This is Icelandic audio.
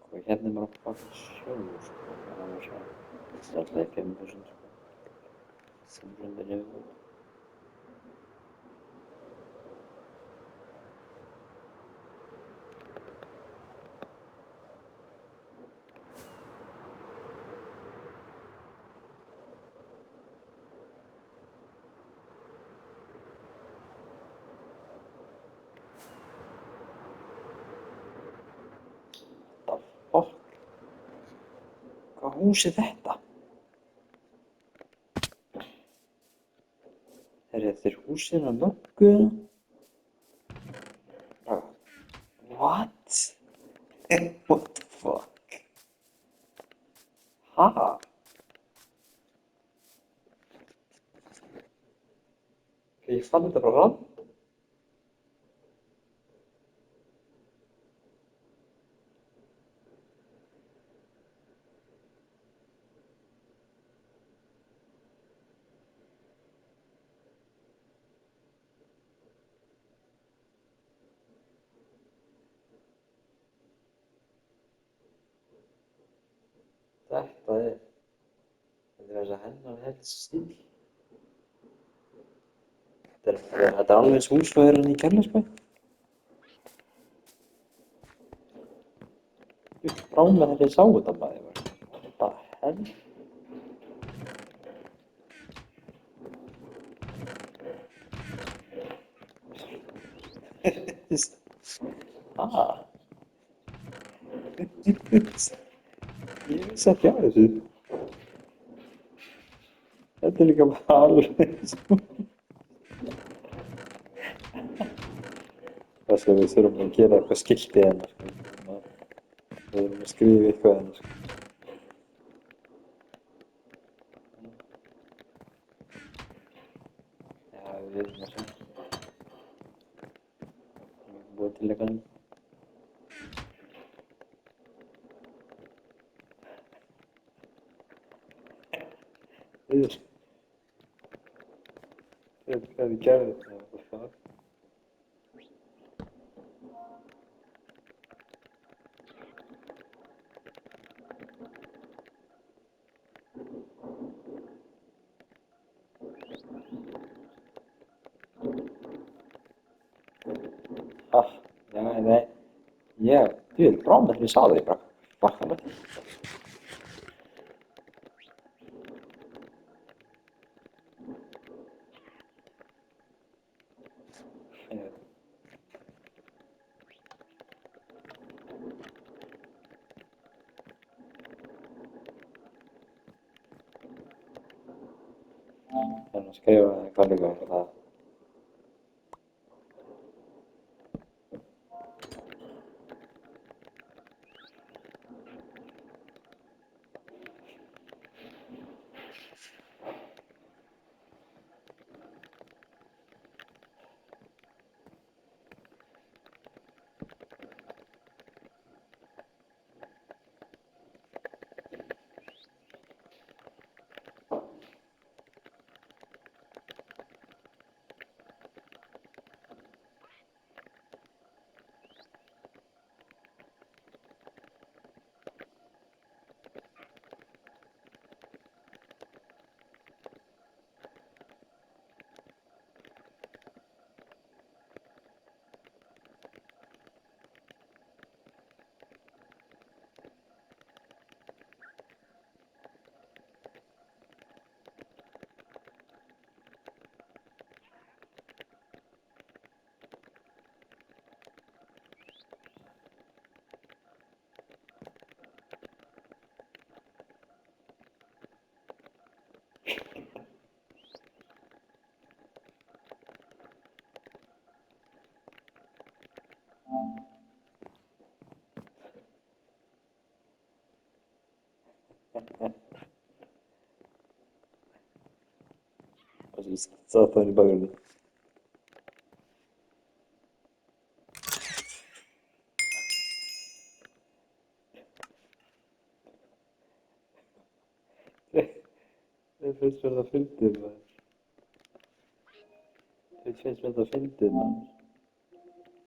Og hérna er bara fucking sjór, sko. Það var svo, það er alltaf í 5.000, sko. Sem reyndar yfir. What the fuck? Hvað hús er þetta? Þetta húsið á löggu? What? What the fuck? Ha? Ég fann þetta bara rann. Þetta er þess að hennar helst stíl. Þetta er alveg eins hús og er hann í Keflavík. Ég brá með þegar ég sá þetta maður. What the hell? Ah. Ég vissi ekki af þessu. Þetta er líka bara alveg eins og... Það sem við þurfum að gera eitthvað skilti hérna, sko. Við þurfum að skrifa eitthvað hérna, sko. Já, við erum að sjá. Við erum búið til eitthvað. Hvað við gerðum það, what the fuck? Ah, nei. Ég er brá með þegar ég sá það, ég bara, fuck það. En að skrifa eitthvað líka það. Og så satt han i bakgrunnen. Det finnst mér það fyndið, maður. Det finnst mér það fyndið, maður.